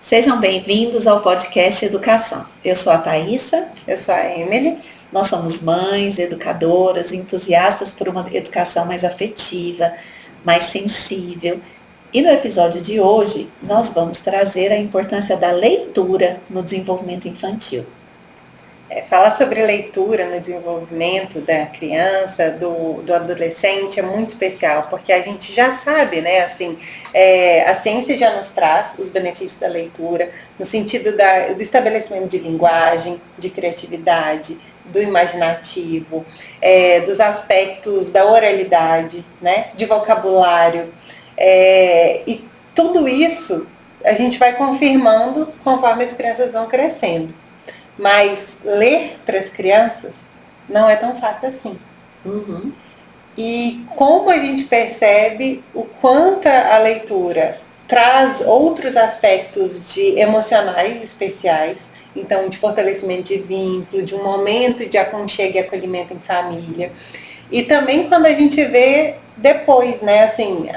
Sejam bem-vindos ao podcast Educação. Eu sou a Thaísa. Eu sou a Emily. Nós somos mães, educadoras, entusiastas por uma educação mais afetiva, mais sensível. E no episódio de hoje, nós vamos trazer a importância da leitura no desenvolvimento infantil. Falar sobre leitura no desenvolvimento da criança, do adolescente é muito especial, porque a gente já sabe, né, assim, a ciência já nos traz os benefícios da leitura, no sentido do estabelecimento de linguagem, de criatividade, do imaginativo, dos aspectos da oralidade, né, de vocabulário, e tudo isso a gente vai confirmando conforme as crianças vão crescendo. Mas ler para as crianças não é tão fácil assim. Uhum. E como a gente percebe o quanto a leitura traz outros aspectos emocionais especiais, então de fortalecimento de vínculo, de um momento de aconchego e acolhimento em família. E também quando a gente vê depois, né, assim,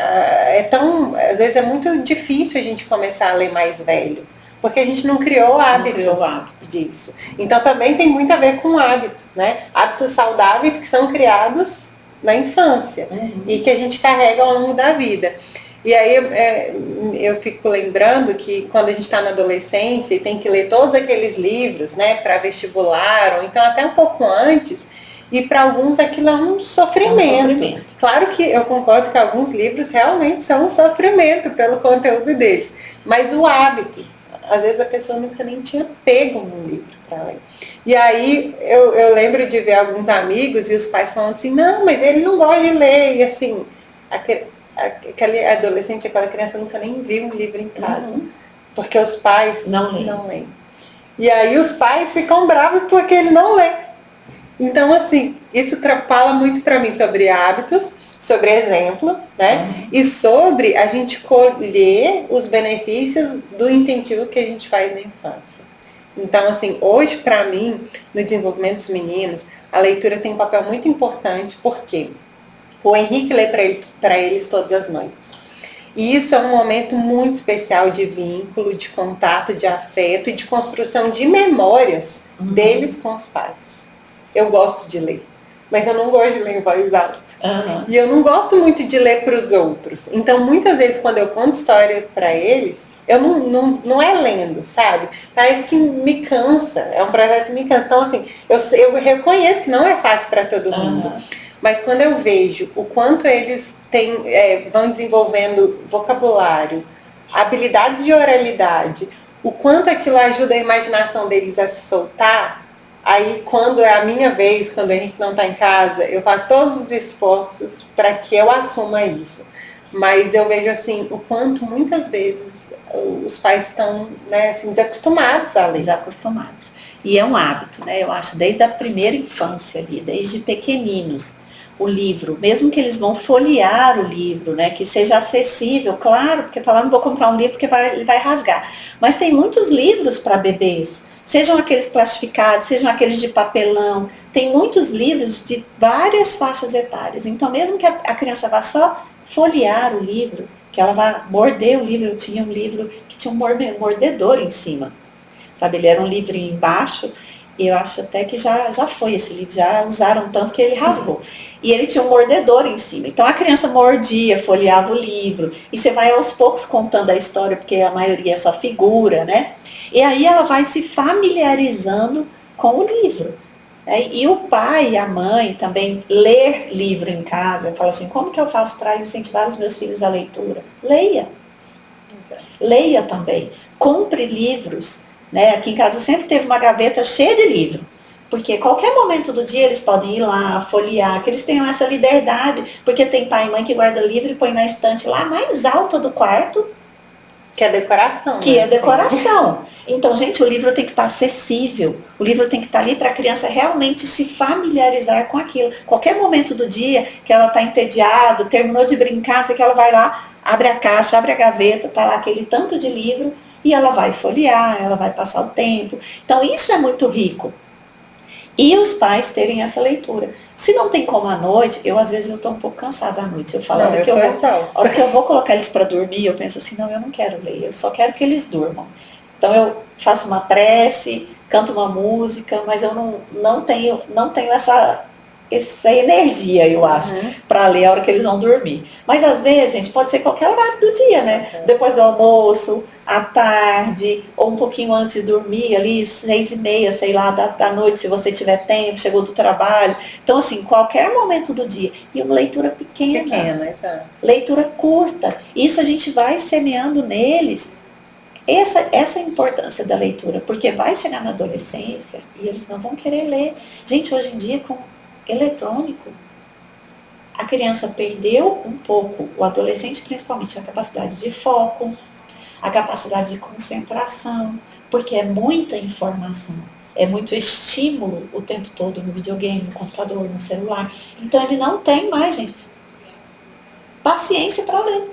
às vezes é muito difícil a gente começar a ler mais velho. Porque a gente não criou hábitos disso. Então também tem muito a ver com hábito, né? Hábitos saudáveis que são criados na infância e que a gente carrega ao longo da vida. E aí eu fico lembrando que quando a gente está na adolescência e tem que ler todos aqueles livros, né, para vestibular, ou então até um pouco antes, e para alguns aquilo é um sofrimento. Claro que eu concordo que alguns livros realmente são um sofrimento pelo conteúdo deles, mas o hábito, às vezes a pessoa nunca nem tinha pego um livro para ler. E aí eu lembro de ver alguns amigos e os pais falando assim, não, mas ele não gosta de ler. E assim, aquele adolescente, aquela criança nunca nem viu um livro em casa. Porque os pais não leem. E aí os pais ficam bravos porque ele não lê. Então, assim, isso fala muito para mim sobre hábitos, sobre exemplo, né? E sobre a gente colher os benefícios do incentivo que a gente faz na infância. Então, assim, hoje, para mim, no desenvolvimento dos meninos, a leitura tem um papel muito importante, porque o Henrique lê para eles todas as noites. E isso é um momento muito especial de vínculo, de contato, de afeto e de construção de memórias deles com os pais. Eu gosto de ler, mas eu não gosto de ler em voz alta. E eu não gosto muito de ler para os outros. Então, muitas vezes, quando eu conto história para eles, eu não é lendo, sabe? Parece que me cansa. É um processo que me cansa. Então, assim, eu reconheço que não é fácil para todo mundo. Mas quando eu vejo o quanto eles vão desenvolvendo vocabulário, habilidades de oralidade, o quanto aquilo ajuda a imaginação deles a se soltar, aí quando é a minha vez, quando o Henrique não está em casa, eu faço todos os esforços para que eu assuma isso. Mas eu vejo assim, o quanto muitas vezes os pais estão, né, assim, desacostumados a ler. Desacostumados. E é um hábito, né? Eu acho, desde a primeira infância ali, desde pequeninos. O livro, mesmo que eles vão folhear o livro, né, que seja acessível, claro, porque falar não vou comprar um livro porque ele vai rasgar. Mas tem muitos livros para bebês. Sejam aqueles plastificados, sejam aqueles de papelão. Tem muitos livros de várias faixas etárias. Então, mesmo que a criança vá só folhear o livro, que ela vá morder o livro, eu tinha um livro que tinha um mordedor em cima. Sabe, ele era um livro embaixo, e eu acho até que já foi esse livro, já usaram tanto que ele rasgou. E ele tinha um mordedor em cima. Então a criança mordia, folheava o livro, e você vai aos poucos contando a história, porque a maioria é só figura, né? E aí ela vai se familiarizando com o livro. E o pai e a mãe também ler livro em casa. Fala assim, como que eu faço para incentivar os meus filhos à leitura? Leia. Leia também. Compre livros. Né? Aqui em casa sempre teve uma gaveta cheia de livro. Porque qualquer momento do dia eles podem ir lá, folhear, que eles tenham essa liberdade. Porque tem pai e mãe que guarda livro e põe na estante lá mais alta do quarto. Que é decoração. Que é decoração. Então, gente, o livro tem que estar acessível. O livro tem que estar ali para a criança realmente se familiarizar com aquilo. Qualquer momento do dia que ela está entediada, terminou de brincar, que ela vai lá, abre a caixa, abre a gaveta, está lá aquele tanto de livro e ela vai folhear, ela vai passar o tempo. Então, isso é muito rico. E os pais terem essa leitura. Se não tem como à noite, às vezes eu estou um pouco cansada à noite. Eu falo, a hora que eu vou colocar eles para dormir, eu penso assim, não, eu não quero ler, eu só quero que eles durmam. Então eu faço uma prece, canto uma música, mas eu não tenho essa energia, eu acho, para ler a hora que eles vão dormir. Mas às vezes, gente, pode ser qualquer horário do dia, né? Depois do almoço, à tarde, ou um pouquinho antes de dormir, ali, 6:30, sei lá, da noite, se você tiver tempo, chegou do trabalho. Então, assim, qualquer momento do dia. E uma leitura pequena. Pequena, exato. Leitura curta. Isso a gente vai semeando neles essa importância da leitura, porque vai chegar na adolescência e eles não vão querer ler. Gente, hoje em dia, com eletrônico, a criança perdeu um pouco, o adolescente principalmente, a capacidade de foco, a capacidade de concentração, porque é muita informação, é muito estímulo o tempo todo no videogame, no computador, no celular. Então ele não tem mais, gente, paciência para ler.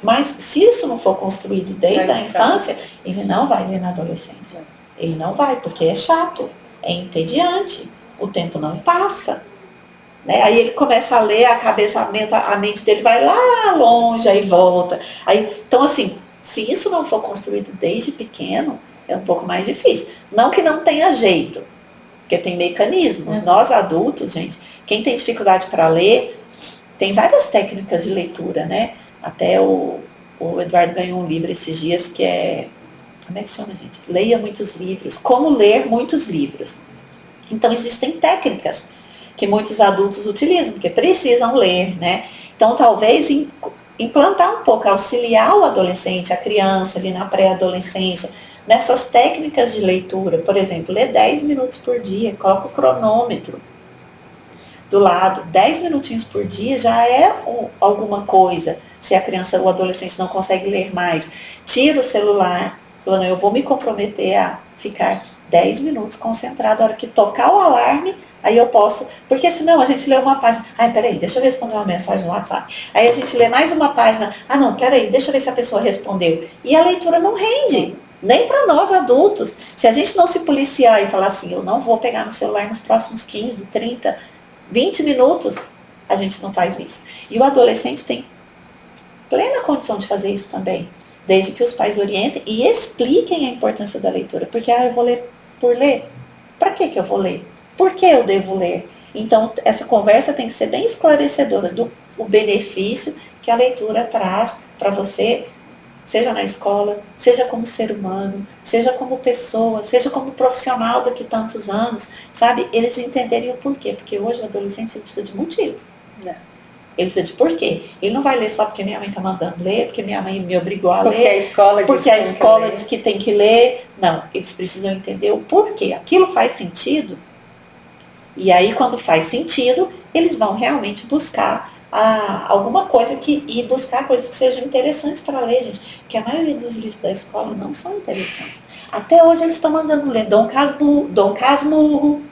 Mas se isso não for construído desde a infância, ele não vai ler na adolescência. Ele não vai, porque é chato, é entediante, o tempo não passa. Né? Aí ele começa a ler, a mente dele vai lá longe, aí volta. Então, assim, se isso não for construído desde pequeno, é um pouco mais difícil. Não que não tenha jeito, porque tem mecanismos. Nós adultos, gente, quem tem dificuldade para ler, tem várias técnicas de leitura, né? Até o Eduardo ganhou um livro esses dias que é, como é que chama, gente? Leia muitos livros. Como ler muitos livros. Então, existem técnicas que muitos adultos utilizam, porque precisam ler, né? Então, talvez implantar um pouco, auxiliar o adolescente, a criança ali na pré-adolescência, nessas técnicas de leitura. Por exemplo, ler 10 minutos por dia, coloca o cronômetro do lado, 10 minutinhos por dia já é alguma coisa. Se a criança ou o adolescente não consegue ler mais, tira o celular, falando, eu vou me comprometer a ficar 10 minutos concentrado, a hora que tocar o alarme, aí eu posso, porque senão a gente lê uma página, peraí, deixa eu responder uma mensagem no WhatsApp, aí a gente lê mais uma página, não, peraí, deixa eu ver se a pessoa respondeu, e a leitura não rende, nem para nós adultos. Se a gente não se policiar e falar assim, eu não vou pegar no celular nos próximos 15, 30, 20 minutos, a gente não faz isso. E o adolescente tem plena condição de fazer isso também, desde que os pais orientem e expliquem a importância da leitura. Porque, eu vou ler por ler? Para que eu vou ler? Por que eu devo ler? Então, essa conversa tem que ser bem esclarecedora do benefício que a leitura traz para você, seja na escola, seja como ser humano, seja como pessoa, seja como profissional daqui a tantos anos, sabe? Eles entenderem o porquê, porque hoje o adolescente precisa de motivo. Ele precisa de porquê. Ele não vai ler só porque minha mãe está mandando ler, porque minha mãe me obrigou a ler, porque a escola diz que tem que ler. Não, eles precisam entender o porquê. Aquilo faz sentido. E aí, quando faz sentido, eles vão realmente buscar alguma coisa e buscar coisas que sejam interessantes para ler, gente. Porque a maioria dos livros da escola não são interessantes. Até hoje eles estão mandando ler Dom Casmurro.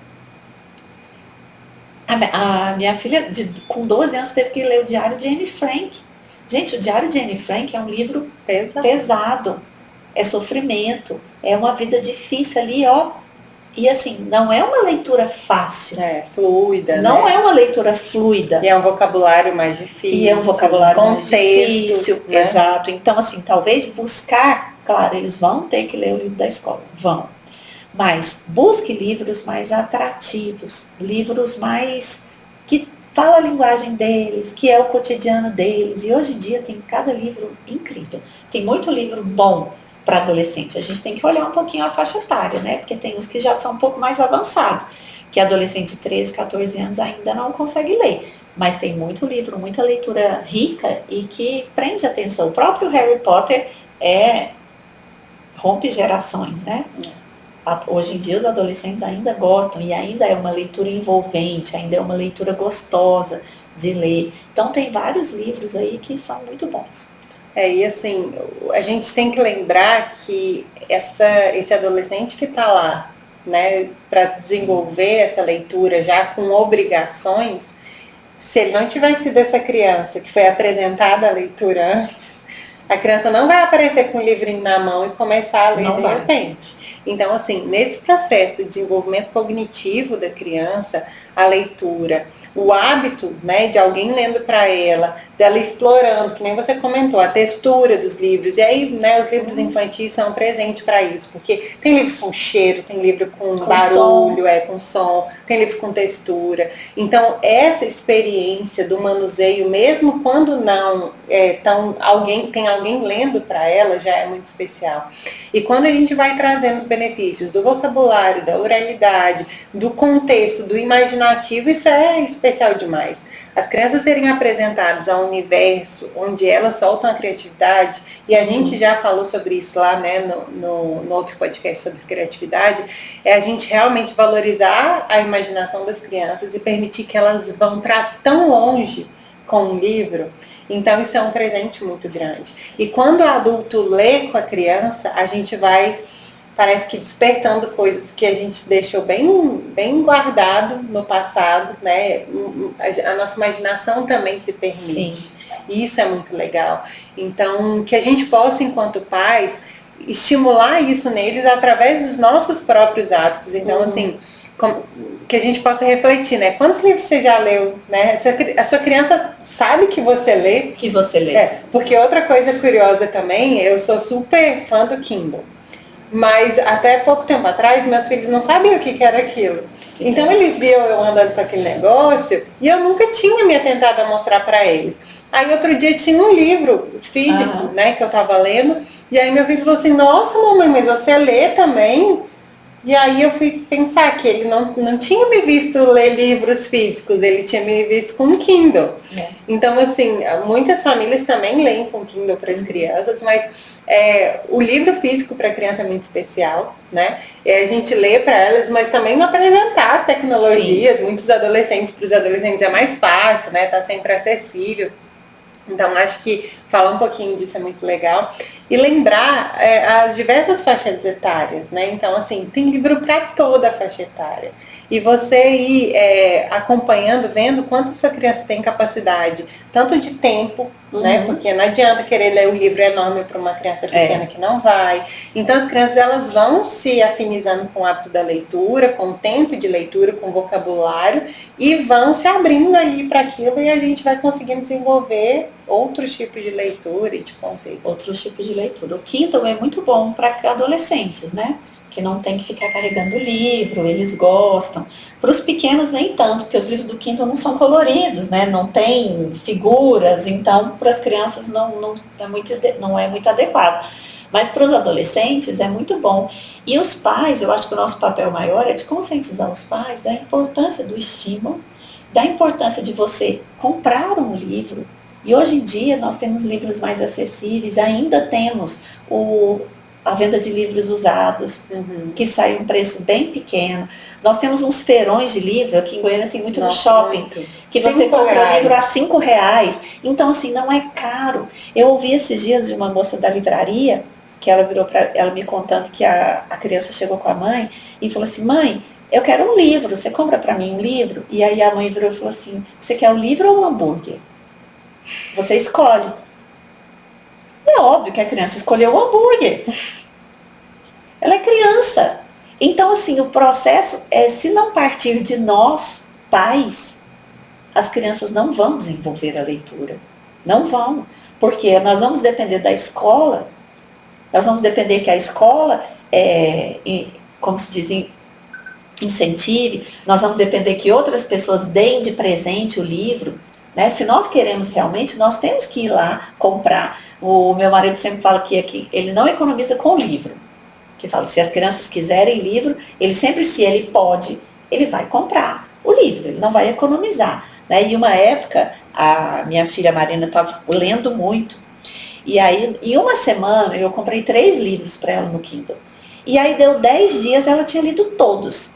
A minha filha, com 12 anos, teve que ler o Diário de Anne Frank. Gente, o Diário de Anne Frank é um livro pesado. É sofrimento. É uma vida difícil ali, ó. E assim, não é uma leitura fácil. Fluida, não é uma leitura fluida. E é um vocabulário mais difícil. E é um vocabulário mais difícil. Né? Exato. Então, assim, talvez buscar, claro, eles vão ter que ler o livro da escola. Vão. Mas busque livros mais atrativos, livros mais que falam a linguagem deles, que é o cotidiano deles. E hoje em dia tem cada livro incrível. Tem muito livro bom para adolescente. A gente tem que olhar um pouquinho a faixa etária, né? Porque tem uns que já são um pouco mais avançados, que adolescente de 13, 14 anos ainda não consegue ler. Mas tem muito livro, muita leitura rica e que prende atenção. O próprio Harry Potter rompe gerações, né? Hoje em dia os adolescentes ainda gostam e ainda é uma leitura envolvente, ainda é uma leitura gostosa de ler. Então tem vários livros aí que são muito bons. E assim, a gente tem que lembrar que esse adolescente que está lá, né, para desenvolver essa leitura já com obrigações, se ele não tivesse sido essa criança que foi apresentada a leitura antes, a criança não vai aparecer com o livrinho na mão e começar a ler de repente. Então, assim, nesse processo do desenvolvimento cognitivo da criança, a leitura, o hábito, né, de alguém lendo para ela, dela explorando, que nem você comentou, a textura dos livros. E aí, né, os livros infantis são um presente para isso, porque tem livro com cheiro, tem livro com barulho, com som, tem livro com textura. Então, essa experiência do manuseio, mesmo quando não tem alguém lendo para ela, já é muito especial. E quando a gente vai trazendo os benefícios do vocabulário, da oralidade, do contexto, do imaginativo, isso é especial demais. As crianças serem apresentadas a um universo onde elas soltam a criatividade, e a gente já falou sobre isso lá, né, no outro podcast sobre criatividade, é a gente realmente valorizar a imaginação das crianças e permitir que elas vão para tão longe com um livro. Então isso é um presente muito grande. E quando o adulto lê com a criança, a gente vai, parece que despertando coisas que a gente deixou bem guardado no passado, né? A nossa imaginação também se permite. Sim. E isso é muito legal. Então, que a gente possa, enquanto pais, estimular isso neles através dos nossos próprios hábitos. Então, assim, que a gente possa refletir, né? Quantos livros você já leu, né? A sua criança sabe que você lê. Que você lê. Porque outra coisa curiosa também, eu sou super fã do Kindle. Mas até pouco tempo atrás, meus filhos não sabiam o que era aquilo. Então eles viam eu andando com aquele negócio e eu nunca tinha me atentado a mostrar para eles. Aí outro dia tinha um livro físico, né, que eu tava lendo, e aí meu filho falou assim, nossa mamãe, mas você lê também? E aí eu fui pensar que ele não tinha me visto ler livros físicos, ele tinha me visto com um Kindle. Então, assim, muitas famílias também leem com Kindle para as crianças, mas o livro físico para a criança é muito especial, né? A gente lê para elas, mas também apresentar as tecnologias. Sim. Muitos adolescentes, para os adolescentes é mais fácil, né? Tá sempre acessível. Então, acho que falar um pouquinho disso é muito legal. E lembrar as diversas faixas etárias, né? Então, assim, tem livro para toda a faixa etária. E você ir acompanhando, vendo quanto sua criança tem capacidade, tanto de tempo, né? Porque não adianta querer ler um livro enorme para uma criança pequena que não vai. Então, as crianças, elas vão se afinizando com o hábito da leitura, com o tempo de leitura, com o vocabulário, e vão se abrindo ali para aquilo, e a gente vai conseguindo desenvolver outros tipos de leitura e de contexto. Outros tipos de leitura. O Kindle é muito bom para adolescentes, né? Que não tem que ficar carregando livro, eles gostam. Para os pequenos nem tanto, porque os livros do Kindle não são coloridos, né? Não tem figuras, então para as crianças não é muito adequado. Mas para os adolescentes é muito bom. E os pais, eu acho que o nosso papel maior é de conscientizar os pais da importância do estímulo, da importância de você comprar um livro. E hoje em dia nós temos livros mais acessíveis, ainda temos a venda de livros usados, que sai um preço bem pequeno. Nós temos uns feirões de livro, aqui em Goiânia tem muito no shopping, que você compra o livro a R$5. Então, assim, não é caro. Eu ouvi esses dias de uma moça da livraria, que ela me contando que a criança chegou com a mãe e falou assim, mãe, eu quero um livro, você compra para mim um livro? E aí a mãe virou e falou assim, você quer um livro ou um hambúrguer? Você escolhe. É óbvio que a criança escolheu o hambúrguer. Ela é criança. Então, assim, o processo se não partir de nós, pais, as crianças não vão desenvolver a leitura. Não vão. Porque nós vamos depender da escola, nós vamos depender que a escola, como se diz, incentive, nós vamos depender que outras pessoas deem de presente o livro. Né? Se nós queremos realmente, nós temos que ir lá comprar. O meu marido sempre fala que ele não economiza com livro. Que fala, se as crianças quiserem livro, ele sempre, se ele pode, ele vai comprar o livro, ele não vai economizar. Né? E uma época, a minha filha Marina estava lendo muito. E aí, em uma semana, eu comprei 3 livros para ela no Kindle. E aí deu 10 dias, ela tinha lido todos.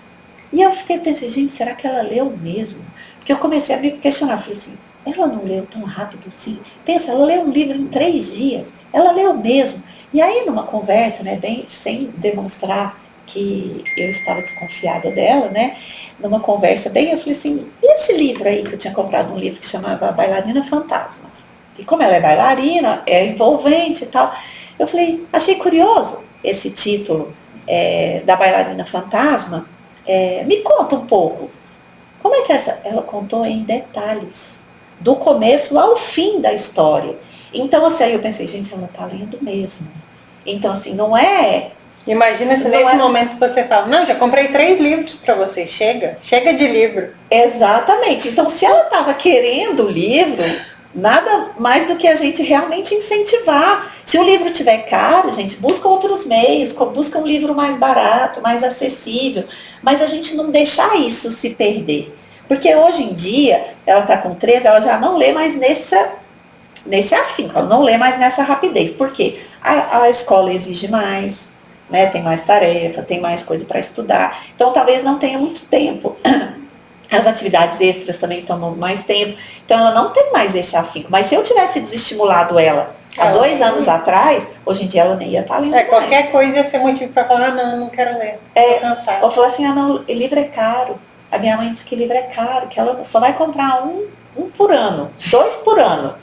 E eu pensei, gente, será que ela leu mesmo? Porque eu comecei a me questionar, falei assim, ela não leu tão rápido assim? Pensa, ela leu um livro em 3 dias, ela leu mesmo. E aí, numa conversa, né, bem sem demonstrar que eu estava desconfiada dela, né, numa conversa bem, eu falei assim, e esse livro aí, que eu tinha comprado um livro que chamava Bailarina Fantasma? E como ela é bailarina, é envolvente e tal, eu falei, achei curioso esse título, da Bailarina Fantasma, me conta um pouco. Como é que ela contou em detalhes, do começo ao fim da história. Então, assim, aí eu pensei, gente, ela tá lendo mesmo. Então, assim, não é... Imagina se nesse momento você fala, não, já comprei 3 livros para você, chega de livro. Exatamente. Então, se ela estava querendo o livro, nada mais do que a gente realmente incentivar. Se o livro tiver caro, gente, busca outros meios, busca um livro mais barato, mais acessível, mas a gente não deixar isso se perder. Porque hoje em dia, ela está com 13, ela já não lê mais nesse afinco, ela não lê mais nessa rapidez. Por quê? A escola exige mais, né? Tem mais tarefa, tem mais coisa para estudar. Então, talvez não tenha muito tempo. As atividades extras também tomam mais tempo. Então, ela não tem mais esse afinco. Mas se eu tivesse desestimulado ela há 2 anos atrás, hoje em dia ela nem ia estar lendo mais. Qualquer coisa ia ser motivo para falar, não quero ler, tô cansada. Ou falar assim, não, livro é caro. A minha mãe disse que livro é caro, que ela só vai comprar um por ano, 2 por ano.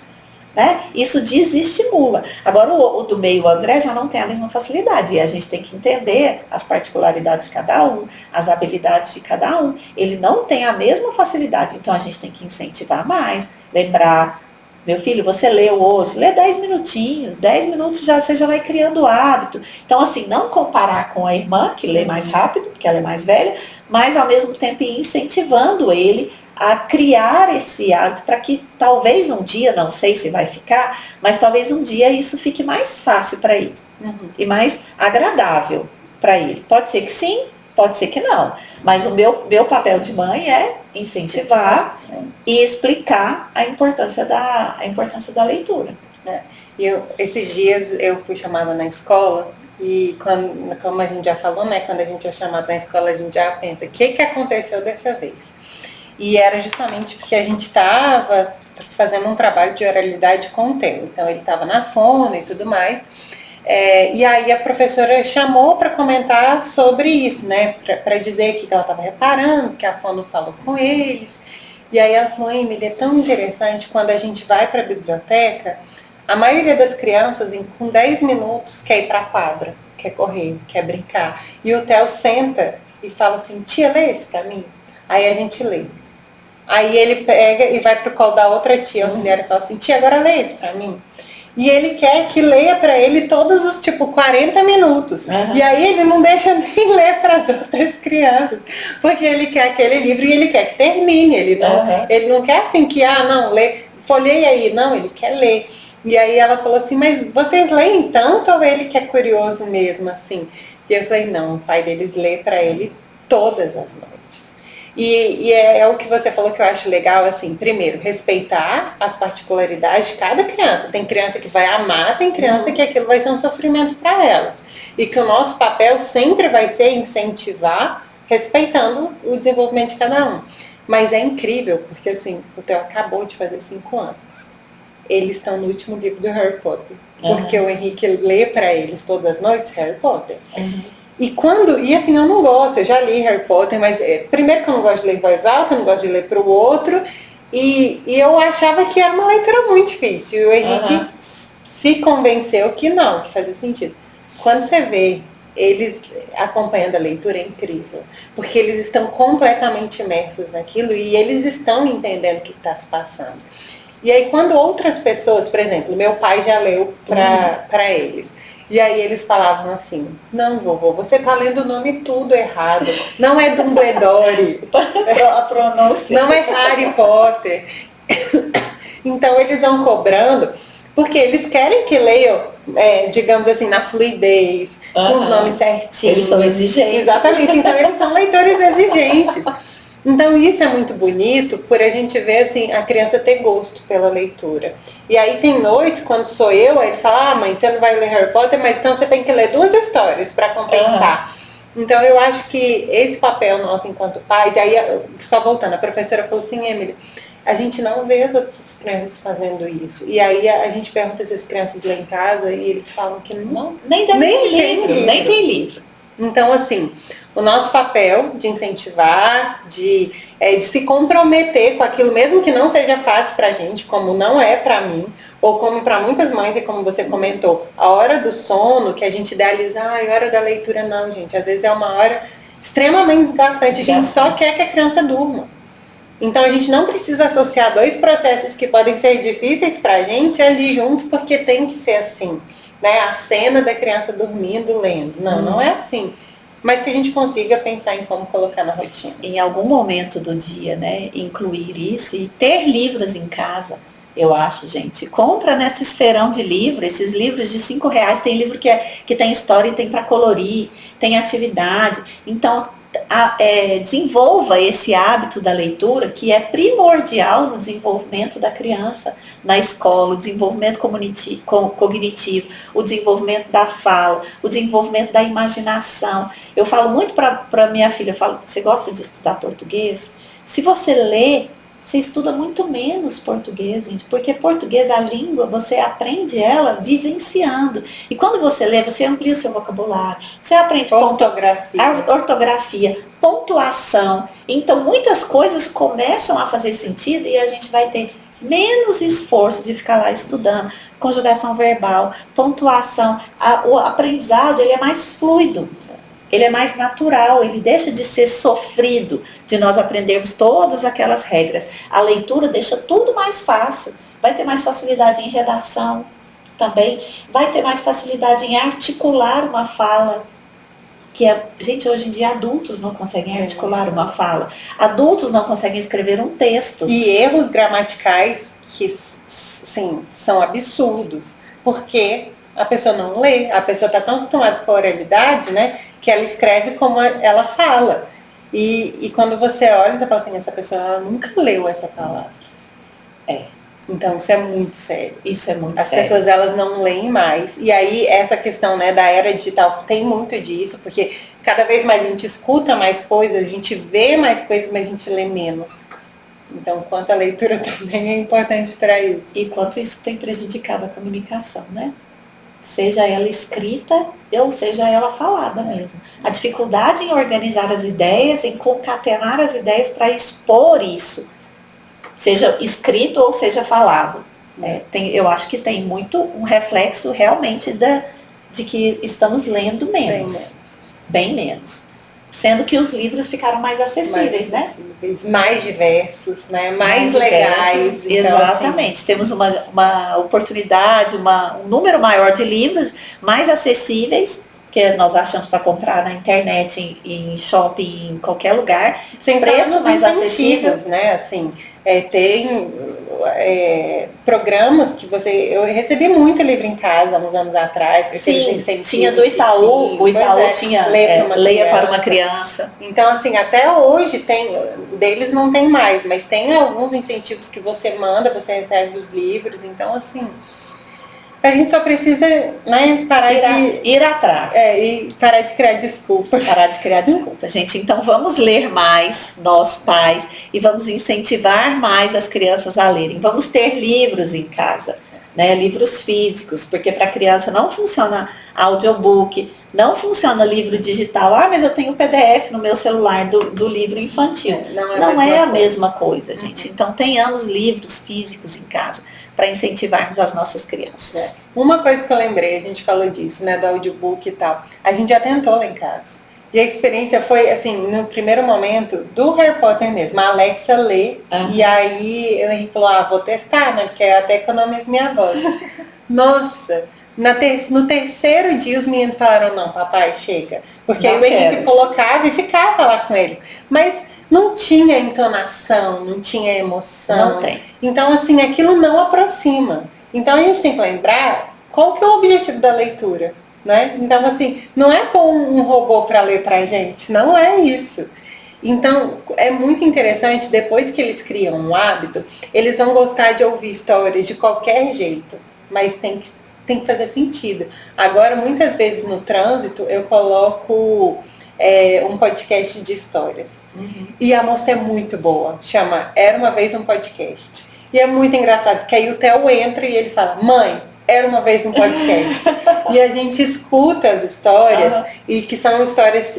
Né? Isso desestimula. Agora, o do meio, o André, já não tem a mesma facilidade. E a gente tem que entender as particularidades de cada um, as habilidades de cada um. Ele não tem a mesma facilidade, então a gente tem que incentivar mais, lembrar, meu filho, você leu hoje, lê 10 minutinhos, 10 minutos você já vai criando o hábito. Então, assim, não comparar com a irmã, que lê mais rápido, porque ela é mais velha, mas ao mesmo tempo ir incentivando ele a criar esse hábito para que talvez um dia, não sei se vai ficar, mas talvez um dia isso fique mais fácil para ele e mais agradável para ele. Pode ser que sim, pode ser que não, mas o meu papel de mãe é incentivar e explicar a importância da leitura. Esses dias eu fui chamada na escola e como a gente já falou, né, quando a gente é chamado na escola a gente já pensa, o que aconteceu dessa vez? E era justamente porque a gente estava fazendo um trabalho de oralidade com o Theo. Então ele estava na fono e tudo mais. E aí a professora chamou para comentar sobre isso, né? Para dizer que ela estava reparando, que a fono falou com eles. E aí ela falou, Emily, é tão interessante quando a gente vai para a biblioteca, a maioria das crianças, com 10 minutos, quer ir para a quadra, quer correr, quer brincar. E o Theo senta e fala assim, tia, lê esse para mim? Aí a gente lê. Aí ele pega e vai pro colo da outra tia auxiliar e fala assim, tia, agora lê isso pra mim. E ele quer que leia pra ele todos os, 40 minutos. E aí ele não deixa nem ler para as outras crianças. Porque ele quer aquele livro e ele quer que termine. Ele não quer assim que, não, lê, folheia aí. Não, ele quer ler. E aí ela falou assim, mas vocês leem tanto ou ele que é curioso mesmo, assim? E eu falei, não, o pai deles lê pra ele todas as noites. E é o que você falou que eu acho legal, assim, primeiro, respeitar as particularidades de cada criança. Tem criança que vai amar, tem criança que aquilo vai ser um sofrimento para elas. E que o nosso papel sempre vai ser incentivar, respeitando o desenvolvimento de cada um. Mas é incrível, porque assim, o Theo acabou de fazer 5 anos. Eles estão no último livro do Harry Potter. Porque o Henrique lê para eles todas as noites Harry Potter. E assim, eu não gosto, eu já li Harry Potter, mas primeiro que eu não gosto de ler em voz alta, eu não gosto de ler para o outro, e eu achava que era uma leitura muito difícil, e o Henrique se convenceu que não, que fazia sentido. Quando você vê eles acompanhando a leitura, é incrível, porque eles estão completamente imersos naquilo, e eles estão entendendo o que está se passando. E aí quando outras pessoas, por exemplo, meu pai já leu para eles, e aí eles falavam assim, não, vovô, você tá lendo o nome tudo errado. Não é Dumbledore. A pronúncia. Não é Harry Potter. Então eles vão cobrando, porque eles querem que leiam, digamos assim, na fluidez, com os nomes certinhos. Eles são exigentes. Exatamente, então eles são leitores exigentes. Então isso é muito bonito por a gente ver assim, a criança ter gosto pela leitura. E aí tem noites, quando sou eu, aí eles falam, mãe, você não vai ler Harry Potter, mas então você tem que ler 2 histórias para compensar. Então eu acho que esse papel nosso enquanto pais, e aí só voltando, a professora falou assim, Emily, a gente não vê as outras crianças fazendo isso. E aí a gente pergunta se as crianças lêem em casa e eles falam que não. Nem tem livro. Então, assim, o nosso papel de incentivar, de se comprometer com aquilo, mesmo que não seja fácil pra gente, como não é pra mim, ou como para muitas mães, e como você comentou, a hora do sono, que a gente idealiza, a hora da leitura, não, gente, às vezes é uma hora extremamente desgastante, a gente só quer que a criança durma. Então a gente não precisa associar dois processos que podem ser difíceis pra gente ali junto, porque tem que ser assim, né? A cena da criança dormindo, lendo. Não, não é assim. Mas que a gente consiga pensar em como colocar na rotina. Em algum momento do dia, né, incluir isso e ter livros em casa, eu acho, gente. Compra nesse esferão de livro, esses livros de R$5, tem livro que tem história e tem para colorir, tem atividade. Então, desenvolva esse hábito da leitura, que é primordial no desenvolvimento da criança na escola, o desenvolvimento cognitivo, o desenvolvimento da fala, o desenvolvimento da imaginação. Eu falo muito para minha filha, eu falo, você gosta de estudar português? Se você lê, você estuda muito menos português, gente, porque português, a língua, você aprende ela vivenciando. E quando você lê, você amplia o seu vocabulário, você aprende ortografia, pontuação. Então, muitas coisas começam a fazer sentido e a gente vai ter menos esforço de ficar lá estudando. Conjugação verbal, pontuação, o aprendizado, ele é mais fluido. Ele é mais natural, ele deixa de ser sofrido, de nós aprendermos todas aquelas regras. A leitura deixa tudo mais fácil, vai ter mais facilidade em redação também, vai ter mais facilidade em articular uma fala, gente, hoje em dia adultos não conseguem articular uma fala, adultos não conseguem escrever um texto. E erros gramaticais que, sim, são absurdos, porque a pessoa não lê, a pessoa está tão acostumada com a oralidade, né, que ela escreve como ela fala. E quando você olha, você fala assim, essa pessoa ela nunca leu essa palavra. Então isso é muito sério. Isso é muito sério. As pessoas elas não leem mais. E aí essa questão, né, da era digital tem muito disso, porque cada vez mais a gente escuta mais coisas, a gente vê mais coisas, mas a gente lê menos. Então, quanto a leitura também é importante para isso. E quanto isso tem prejudicado a comunicação, né? Seja ela escrita ou seja ela falada mesmo. A dificuldade em organizar as ideias, em concatenar as ideias para expor isso, seja escrito ou seja falado. Eu acho que tem muito um reflexo realmente de que estamos lendo menos. Bem menos. Sendo que os livros ficaram mais acessíveis, né? Mais diversos, né? Mais legais. Então, exatamente. Assim, temos uma oportunidade, um número maior de livros mais acessíveis, que nós achamos para comprar na internet, em shopping, em qualquer lugar. Sem preço mais acessíveis, né? Assim, tem programas que eu recebi muito livro em casa uns anos atrás. Sim, tinha do Itaú, o Itaú tinha Leia para uma Criança. Então, assim, até hoje deles não tem mais, mas tem alguns incentivos que você manda, você recebe os livros, então, assim, a gente só precisa, né, parar de ir atrás. E parar de criar desculpa. Parar de criar desculpa, gente. Então vamos ler mais, nós pais, e vamos incentivar mais as crianças a lerem. Vamos ter livros em casa, né? Livros físicos, porque para a criança não funciona audiobook, não funciona livro digital. Mas eu tenho PDF no meu celular do livro infantil. Não é a mesma coisa, gente. Então tenhamos livros físicos em casa, para incentivarmos as nossas crianças. Uma coisa que eu lembrei, a gente falou disso, né, do audiobook e tal. A gente já tentou lá em casa. E a experiência foi, assim, no primeiro momento, do Harry Potter mesmo. A Alexa lê, e aí o Henrique falou, vou testar, né, porque até economiza minha voz. Nossa! No terceiro dia os meninos falaram, não, papai, chega. Porque aí o Henrique colocava e ficava lá com eles. Mas não tinha entonação, não tinha emoção. Não tem. Então, assim, aquilo não aproxima. Então, a gente tem que lembrar qual que é o objetivo da leitura, né? Então, assim, não é pôr um robô para ler pra gente, não é isso. Então, é muito interessante, depois que eles criam um hábito, eles vão gostar de ouvir histórias de qualquer jeito, mas tem que fazer sentido. Agora, muitas vezes no trânsito, eu coloco um podcast de histórias. E a moça é muito boa, chama Era Uma Vez um Podcast. E é muito engraçado, porque aí o Theo entra e ele fala, mãe, Era Uma Vez um Podcast. E a gente escuta as histórias, e que são histórias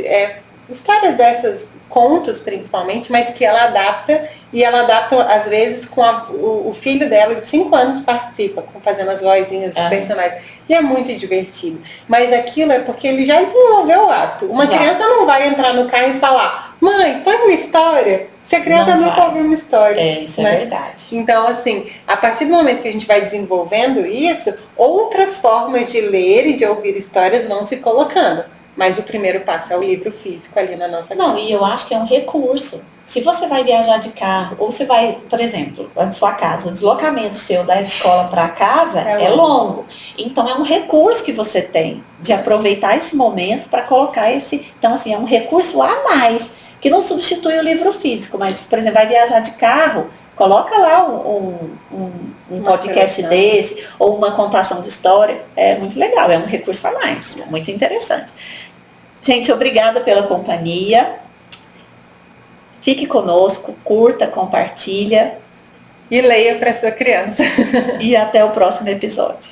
dessas, contos principalmente, mas que ela adapta, e ela adapta às vezes com o filho dela de 5 anos participa, fazendo as vozinhas dos personagens. E é muito divertido. Mas aquilo é porque ele já desenvolveu o ato. Uma criança não vai entrar no carro e falar: mãe, põe uma história. Se a criança nunca ouviu uma história. Isso é verdade. Então, assim, a partir do momento que a gente vai desenvolvendo isso, outras formas de ler e de ouvir histórias vão se colocando. Mas o primeiro passo é o livro físico ali na nossa casa. Não, e eu acho que é um recurso. Se você vai viajar de carro, ou você vai, por exemplo, na sua casa, o deslocamento seu da escola para casa é longo. Então é um recurso que você tem de aproveitar esse momento para colocar esse. Então, assim, é um recurso a mais, que não substitui o livro físico, mas, por exemplo, vai viajar de carro, coloca lá um podcast desse, ou uma contação de história. É muito legal, é um recurso a mais, muito interessante. Gente, obrigada pela companhia. Fique conosco, curta, compartilha. E leia para sua criança. E até o próximo episódio.